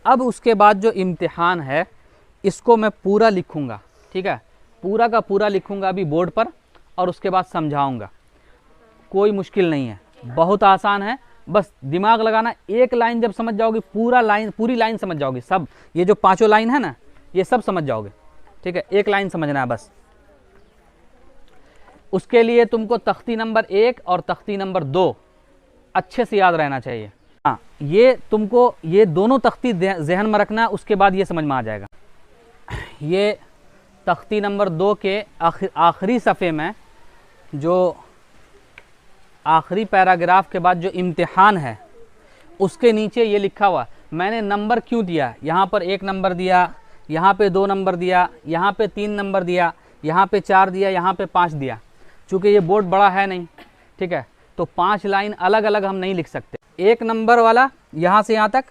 अब उसके बाद जो इम्तिहान है इसको मैं पूरा लिखूँगा, ठीक है, पूरा का पूरा लिखूँगा अभी बोर्ड पर और उसके बाद समझाऊँगा। कोई मुश्किल नहीं है, बहुत आसान है, बस दिमाग लगाना। एक लाइन जब समझ जाओगे पूरी लाइन समझ जाओगे, सब ये जो पांचों लाइन है ना ये सब समझ जाओगे, ठीक है। एक लाइन समझना है बस। उसके लिए तुमको तख्ती नंबर 1 और तख्ती नंबर 2 अच्छे से याद रहना चाहिए। हाँ, ये तुमको ये दोनों तख्ती जहन में रखना है, उसके बाद ये समझ में आ जाएगा। ये तख्ती नंबर 2 के आखिरी सफ़े में जो आखिरी पैराग्राफ के बाद जो इम्तिहान है उसके नीचे ये लिखा हुआ। मैंने नंबर क्यों दिया, यहाँ पर 1 नंबर दिया, यहाँ पे 2 नंबर दिया, यहाँ पे 3 नंबर दिया, यहाँ पे 4 दिया, यहाँ पे 5 दिया। चूँकि ये बोर्ड बड़ा है नहीं, ठीक है, तो 5 लाइन अलग अलग हम नहीं लिख सकते। 1 नंबर वाला यहाँ से यहाँ तक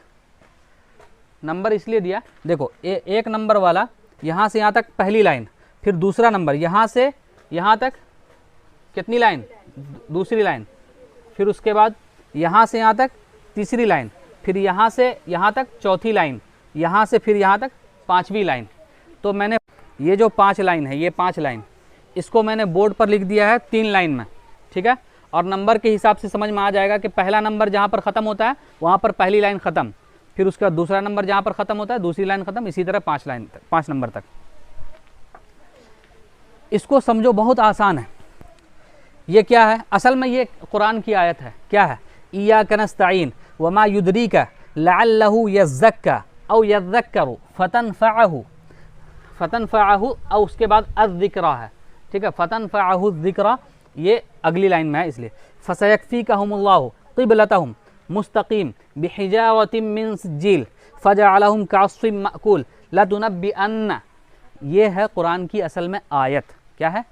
नंबर इसलिए दिया, देखो 1 नंबर वाला यहाँ से यहाँ तक पहली लाइन, फिर दूसरा नंबर यहाँ से यहाँ तक कितनी लाइन, दूसरी लाइन, फिर उसके बाद यहाँ से यहाँ तक तीसरी लाइन, फिर यहाँ से यहाँ तक चौथी लाइन, यहाँ से फिर यहाँ तक 5वीं लाइन। तो मैंने ये जो 5 लाइन है, ये 5 लाइन इसको मैंने बोर्ड पर लिख दिया है 3 लाइन में, ठीक है। और नंबर के हिसाब से समझ में आ जाएगा कि पहला नंबर जहाँ पर ख़त्म होता है वहाँ पर पहली लाइन ख़त्म, फिर उसके बाद दूसरा नंबर जहाँ पर ख़त्म होता है दूसरी लाइन ख़त्म, इसी तरह 5 लाइन तक, 5 नंबर तक। इसको समझो, बहुत आसान है। ये क्या है, असल में ये कुरान की आयत है। क्या है, इय्याका नस्तईन वमा युद्रीका लअल्लहु यज़्ज़क्का औ यज़्ज़क्करु फतनफ़अहु और उसके बाद अज़्ज़िक्रा है, ठीक है। फतनफ़अहु ज़िक्रा ये अगली लाइन में है, इसलिए फसयक्फ़ीकहुमुल्लाहु क़िबलतहुम मुस्तक़ीम बिहिजारतिम मिन सिज्जील फजअलहुम कअस्फ़िम मअकूल लतुनब्बिअन्न। ये है कुरान की असल में आयत। क्या है,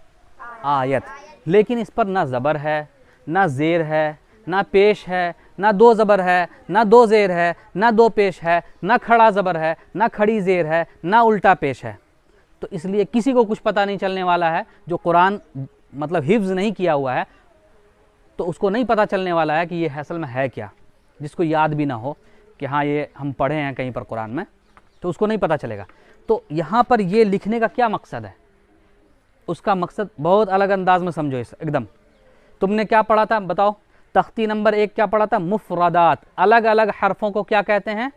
आयत। लेकिन इस पर ना ज़बर है, ना ज़ेर है, ना पेश है, ना 2 ज़बर है, ना 2 ज़ेर है, ना 2 पेश है, ना खड़ा ज़बर है, ना खड़ी ज़ेर है, ना उल्टा पेश है। तो इसलिए किसी को कुछ पता नहीं चलने वाला है, जो कुरान मतलब हिफ्ज़ नहीं किया हुआ है तो उसको नहीं पता चलने वाला है कि ये असल में है क्या। जिसको याद भी ना हो कि हाँ ये हम पढ़े हैं कहीं पर कुरान में, तो उसको नहीं पता चलेगा। तो यहाँ पर ये लिखने का क्या मकसद है, उसका मकसद बहुत अलग अंदाज में समझो इस एकदम। तुमने क्या पढ़ा था बताओ, तख्ती नंबर 1 क्या पढ़ा था, मुफरदात। अलग अलग हरफों को क्या कहते हैं,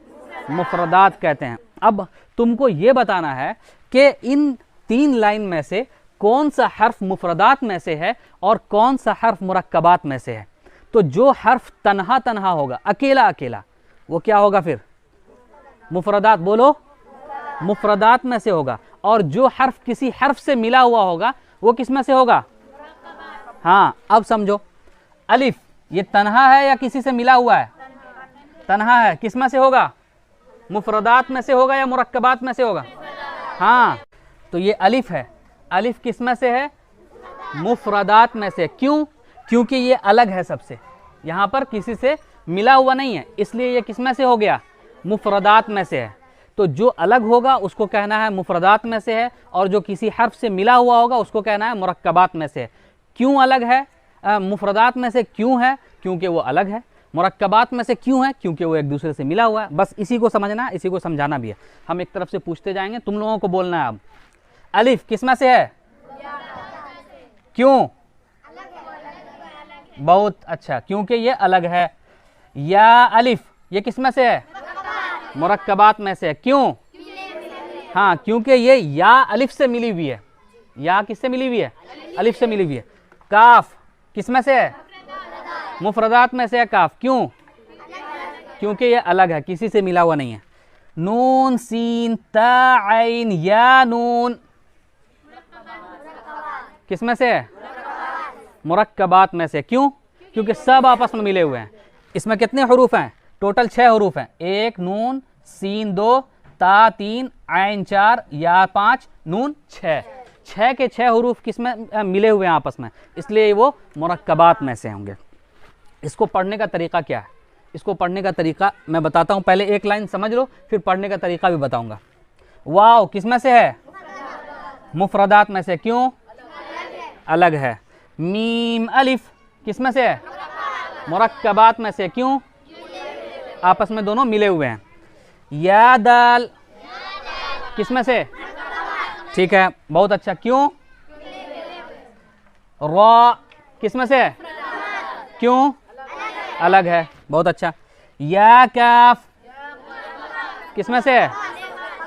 मुफरदात कहते हैं। अब तुमको ये बताना है कि इन 3 लाइन में से कौन सा हर्फ मुफरदात में से है और कौन सा हर्फ मुरक्कबात में से है। तो जो हर्फ तन्हा तन्हा होगा, अकेला अकेला, वो क्या होगा फिर, मुफरदात। बोलो, मुफरदात में से होगा। और जो हर्फ किसी हर्फ से मिला हुआ होगा वो किस में से होगा, हाँ अब समझो। अलिफ ये तन्हा है या किसी से मिला हुआ है, तन्हा है, किस में से होगा, मुफरदात में से होगा या मुरक्कबात में से होगा, हाँ। तो ये अलिफ है, अलिफ किस में से है, मुफरदात में से। क्यों, क्योंकि ये अलग है सबसे, यहाँ पर किसी से मिला हुआ नहीं है, इसलिए ये किस में से हो गया, मुफरदात में से है। तो जो अलग होगा उसको कहना है मुफरदात में से है, और जो किसी हर्फ से मिला हुआ होगा उसको कहना है मुरक्कबात में से है। क्यों अलग है, मुफरदात में से क्यों है, क्योंकि वो अलग है। मुरक्कबात में से क्यों है, क्योंकि वो एक दूसरे से मिला हुआ है। बस इसी को समझना है, इसी को समझाना भी है। हम एक तरफ से पूछते जाएंगे, तुम लोगों को बोलना है। अब अलिफ किस में से है, क्यों, बहुत अच्छा, क्योंकि ये अलग है। या अलिफ ये किस में से है, मुरक्कबात में से है। क्यों, हाँ क्योंकि ये या अलिफ से मिली हुई है। या किससे मिली हुई है, अलिफ से मिली हुई है। काफ किस में से है, मुफरदात में से है काफ। क्यों, क्योंकि ये अलग है, किसी से मिला हुआ नहीं है। नून सीन ता आइन या नून किस में से है, मुरक्कबात में से। क्यों, क्योंकि सब आपस में मिले हुए हैं। इसमें कितने हरूफ हैं, टोटल 6 हरूफ हैं। 1 नून, सीन 2, ता 3, आइन 4, या 5, नून 6। 6 के 6 हरूफ किस में मिले हुए हैं आपस में, इसलिए वो मुरक्कबात में से होंगे। इसको पढ़ने का तरीका क्या है, इसको पढ़ने का तरीका मैं बताता हूँ। पहले एक लाइन समझ लो, फिर पढ़ने का तरीका भी बताऊँगा। वाव किस में से है, मुफरदात में से। क्यों, अलग है। मीम अलिफ किस में से है, मुरक्कबात में से। क्यों, आपस में दोनों मिले हुए हैं। या दाल किसमें से? ठीक है, बहुत अच्छा। क्यों? रॉ किसमें से? क्यों? अलग है, बहुत अच्छा। या काफ किसमें से?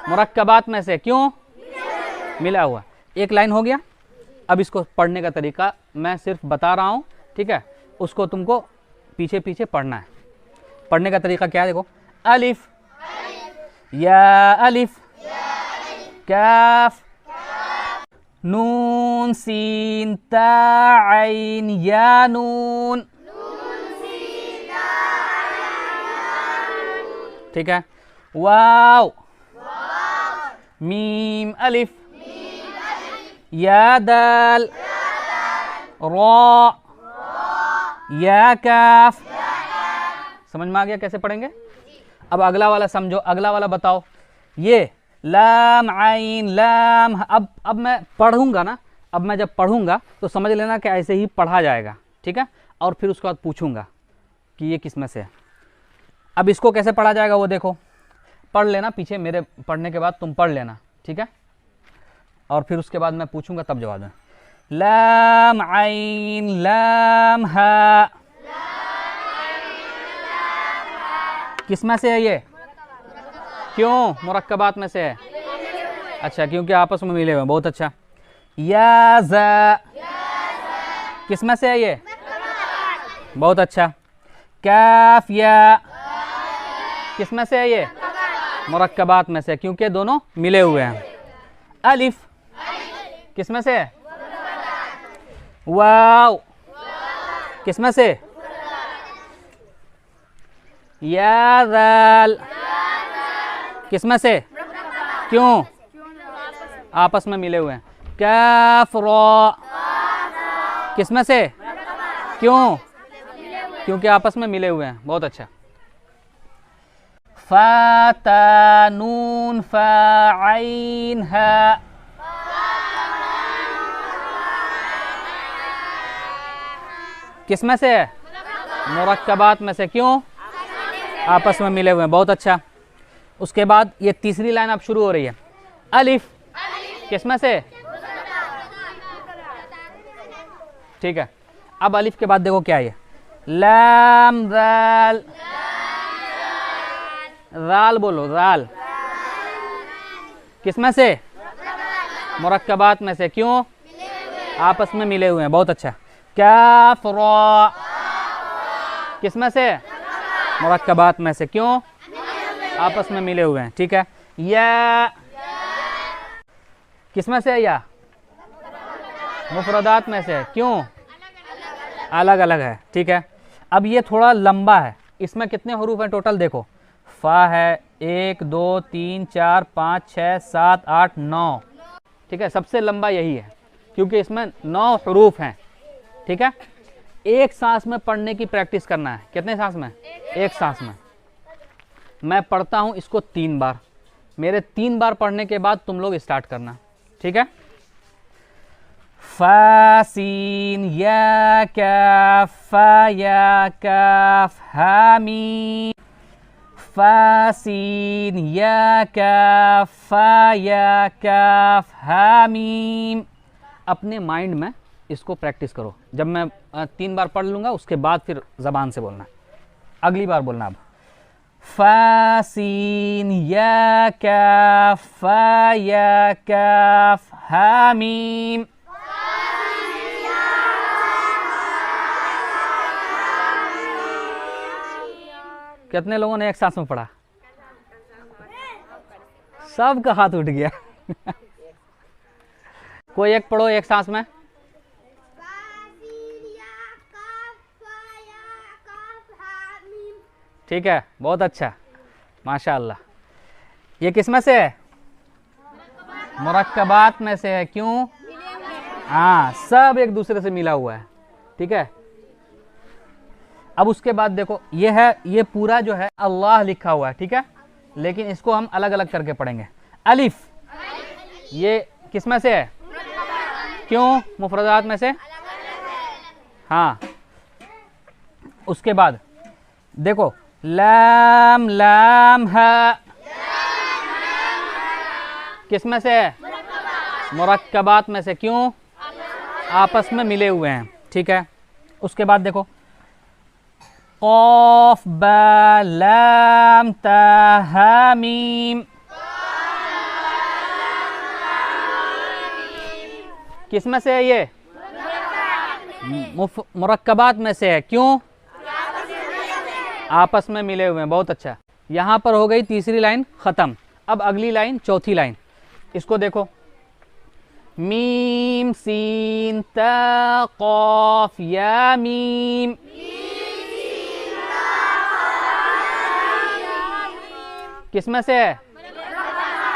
मुरक्कबात में से। क्यों? मिला हुआ। एक लाइन हो गया। अब इसको पढ़ने का तरीका मैं सिर्फ बता रहा हूँ, ठीक है, उसको तुमको पीछे पीछे पढ़ना है। पढ़ने का तरीका क्या है, देखो। अलिफ, या अलिफ, काफ, नून सीन ता आइन या नून, ठीक है। वाव, मीम अलिफ, या दाल, रॉ, या काफ। समझ में आ गया कैसे पढ़ेंगे? अब अगला वाला समझो, अगला वाला बताओ। ये लाम आइन लाम, अब मैं पढ़ूंगा ना, अब मैं जब पढ़ूंगा तो समझ लेना कि ऐसे ही पढ़ा जाएगा, ठीक है। और फिर उसके बाद पूछूंगा कि ये किस में से है। अब इसको कैसे पढ़ा जाएगा वो देखो, पढ़ लेना पीछे, मेरे पढ़ने के बाद तुम पढ़ लेना, ठीक है। और फिर उसके बाद मैं पूछूंगा तब जवाब देना। लाम आइन लाम हा, किस में से है ये? क्यों? मुरक्कबात में से है। अच्छा, क्योंकि आपस में मिले हुए। बहुत अच्छा। या ज़ा किस में से है ये? बहुत अच्छा। काफ या किस में से है ये? मुरक्कबात में से, क्योंकि दोनों मिले हुए हैं। अलिफ किस में से है? वाव किस में से? या दाल किस में से? क्यों? आपस में मिले हुए हैं। काफ रॉ किस में से? क्यों? क्योंकि आपस में मिले हुए हैं। बहुत अच्छा। फा ता नून फा आइन हा, किस में से है? मुरक्कबात में से। क्यों? आपस में मिले हुए हैं। बहुत अच्छा। उसके बाद ये तीसरी लाइन अब शुरू हो रही है। अलिफ किस में से? ठीक है। अब अलिफ के बाद देखो क्या है। लाम दाल, दाल बोलो, दाल किस में से? मुरक्कबात में से। क्यों? आपस में मिले हुए हैं। बहुत अच्छा। काफ रॉ किस में से? मुरक्कबात में से। क्यों? आपस में मिले हुए हैं। ठीक है। या किस में से है? या मुफरदात में से। क्यों? अलग अलग है। ठीक है। अब ये थोड़ा लंबा है। इसमें कितने हरूफ हैं टोटल? देखो, फा है 1 2 3 4 5 6 7 8 9। ठीक है। सबसे लंबा यही है क्योंकि इसमें 9 हरूफ हैं। ठीक है। एक सांस में पढ़ने की प्रैक्टिस करना है। कितने सांस में? एक सांस में। मैं पढ़ता हूं इसको 3 बार। मेरे 3 बार पढ़ने के बाद तुम लोग स्टार्ट करना। ठीक है। फा सीन या काफ, फा या काफ, हा मीम, फा सीन या काफ, फा या काफ, हा मीम। अपने माइंड में इसको प्रैक्टिस करो। जब मैं 3 बार पढ़ लूँगा उसके बाद फिर ज़बान से बोलना। अगली बार बोलना। अब फा सीन या काफ, फा या काफ, हा मीम। कितने लोगों ने एक सांस में पढ़ा? सबका हाथ उठ गया। कोई एक पढ़ो एक सांस में। ठीक है। बहुत अच्छा, माशाअल्लाह। ये किस में से है? मुरक्कबात में से है। क्यों? हाँ, सब एक दूसरे से मिला हुआ है। ठीक है। अब उसके बाद देखो, ये है, ये पूरा जो है अल्लाह लिखा हुआ है। ठीक है। लेकिन इसको हम अलग अलग करके पढ़ेंगे। अलिफ, ये किस में से है? क्यों? मुफरदात में से। हाँ। उसके बाद देखो, लाम लाम हा, किस में से है? मुरक्कबात में से। क्यों? आपस में मिले हुए हैं, ठीक है। उसके बाद देखो क़ाफ़ बा लाम ता हा मीम, किस में से है ये? मुरक्कबात में से है। क्यों? आपस में मिले हुए हैं, बहुत अच्छा। यहाँ पर हो गई तीसरी लाइन ख़त्म। अब अगली लाइन, चौथी लाइन, इसको देखो। मीम सीन ता क़ाफ़ या मीम, किस में से है?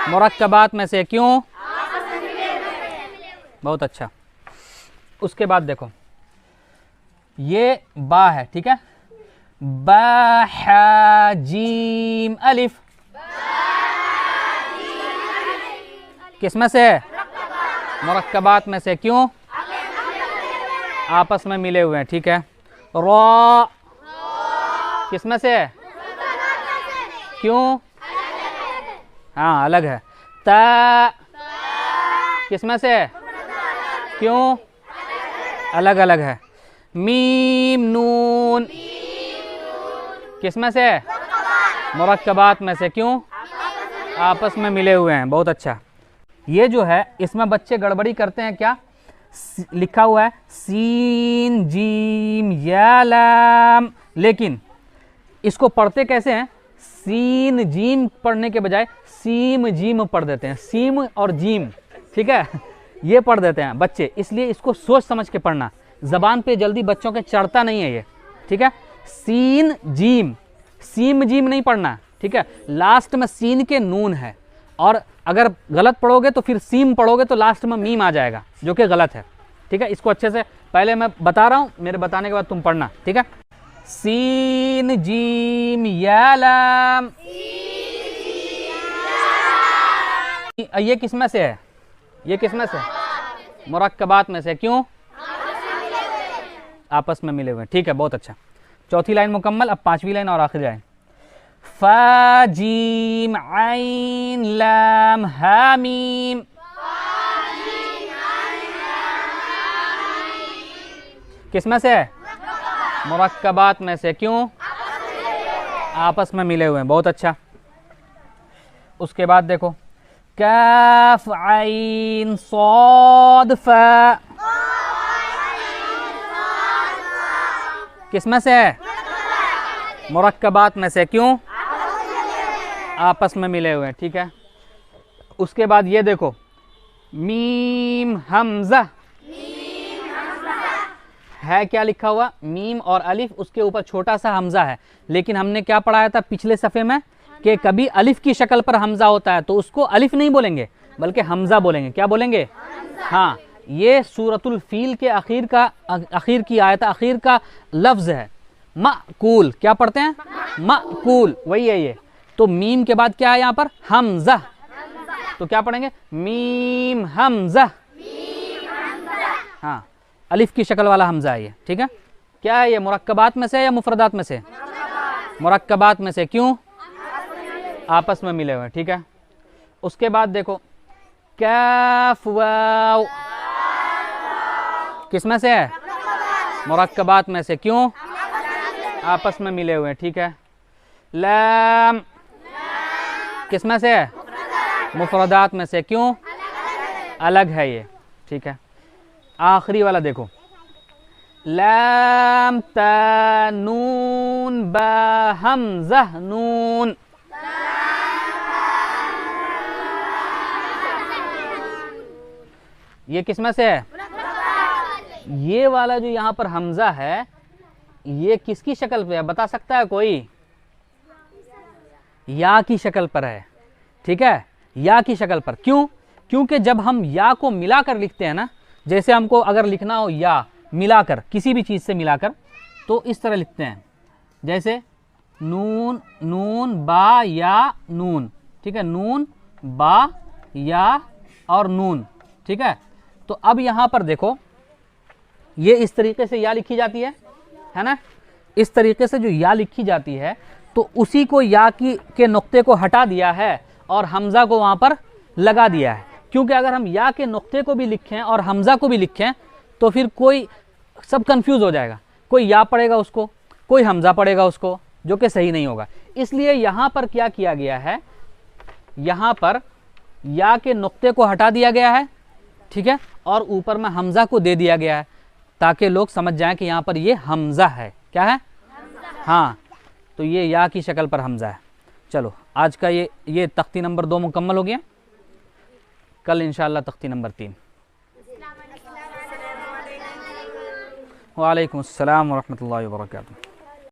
मुरक्कबात में से। क्यों? बहुत अच्छा। उसके बाद देखो ये बा है, ठीक है। बा हा जीम अलिफ, किस में से है? मुरक्कबात में से। क्यों? आपस में मिले हुए हैं, ठीक है। रा, किस में से है? क्यों? हाँ, अलग है। ता, किस में से है? क्यों? अलग अलग है। मीम नून, किस में से है? मुरक्कबात में से। क्यों? आपस में मिले हुए हैं, बहुत अच्छा। ये जो है इसमें बच्चे गड़बड़ी करते हैं। क्या लिखा हुआ है? सीन जीम या लाम, लेकिन इसको पढ़ते कैसे हैं? सीन जीम पढ़ने के बजाय सीम जीम पढ़ देते हैं, सीम और जीम, ठीक है, ये पढ़ देते हैं बच्चे। इसलिए इसको सोच समझ के पढ़ना, ज़बान पे जल्दी बच्चों के चढ़ता नहीं है ये, ठीक है। सीन जीम, सीम जीम नहीं पढ़ना, ठीक है। लास्ट में सीन के नून है, और अगर गलत पढ़ोगे तो फिर सीम पढ़ोगे तो लास्ट में मीम आ जाएगा, जो कि गलत है, ठीक है। इसको अच्छे से पहले मैं बता रहा हूँ, मेरे बताने के बाद तुम पढ़ना, ठीक है। सीन जीम या लाम, ये किस में से है? ये किस में से? मुरक्कबात में से। क्यों? आपस में मिले हुए, ठीक है, बहुत अच्छा। चौथी लाइन मुकम्मल। अब पांचवी लाइन और आखिरी लाइन। फा जीम आइन लाम हा मीम, किस में से है? मुरक्कबात में से। क्यों? आपस में मिले हुए हैं, बहुत अच्छा। उसके बाद देखो काफ आइन सॉद फा, किस में से है? मुरक्कबात में से। क्यों? आपस में मिले हुए हैं, ठीक है। उसके बाद ये देखो मीम हमजा है, क्या लिखा हुआ? मीम और अलिफ, उसके ऊपर छोटा सा हमजा है। लेकिन हमने क्या पढ़ाया था पिछले सफ़े में कि कभी अलिफ की शक्ल पर हमजा होता है तो उसको अलिफ नहीं बोलेंगे बल्कि हमजा बोलेंगे। क्या बोलेंगे? हाँ, ये सूरतुल फील के आखिर की आयत, आखिर का लफ्ज़ है माकूल। क्या पढ़ते हैं? माकूल, वही है ये। तो मीम के बाद क्या है यहाँ पर? हमजा। तो क्या पढ़ेंगे? मीम हमजा। हाँ, अलिफ की शक्ल वाला हमजा है ये, ठीक है। क्या है ये? मुरक्कबात में से या मुफरदात में से? मुरक्कबात में से। क्यों? आपस में मिले हुए, ठीक है। उसके बाद देखो काफ वाव, किस में से है? मुरक्कबात में से। क्यों? आपस में मिले हुए, ठीक है। लाम, किस में से है? मुफरदात में से। क्यों? अलग है ये, ठीक है। आखिरी वाला देखो लाम ता नून बा हमजा नून, ये किस में से है? ये वाला जो यहाँ पर हमजा है ये किसकी शक्ल पे है? बता सकता है कोई? या की शक्ल पर है, ठीक है, या की शक्ल पर। क्यों? क्योंकि जब हम या को मिलाकर लिखते हैं ना, जैसे हमको अगर लिखना हो या मिलाकर, किसी भी चीज़ से मिलाकर, तो इस तरह लिखते हैं, जैसे नून नून बा या नून, ठीक है, नून बा या और नून, ठीक है। तो अब यहाँ पर देखो ये इस तरीके से या लिखी जाती है ना। इस तरीके से जो या लिखी जाती है तो उसी को या के नुक्ते को हटा दिया है और हमज़ा को वहाँ पर लगा दिया है, क्योंकि अगर हम या के नुक्ते को भी लिखें और हमज़ा को भी लिखें तो फिर कोई सब कंफ्यूज हो जाएगा, कोई या पढ़ेगा उसको, कोई हमज़ा पढ़ेगा उसको, जो कि सही नहीं होगा। इसलिए यहाँ पर क्या किया गया है, यहाँ पर या के नुक्ते को हटा दिया गया है, ठीक है, और ऊपर में हमज़ा को दे दिया गया है ताकि लोग समझ जाएं कि यहाँ पर ये हमज़ा है। क्या है? हाँ, तो ये या की शक्ल पर हमज़ा है। चलो आज का ये तख्ती नंबर 2 मुकम्मल हो गया। कल इंशाअल्लाह तख्ती नंबर 3। वालेकुम अस्सलाम व रहमतुल्लाहि व बरकातुहू।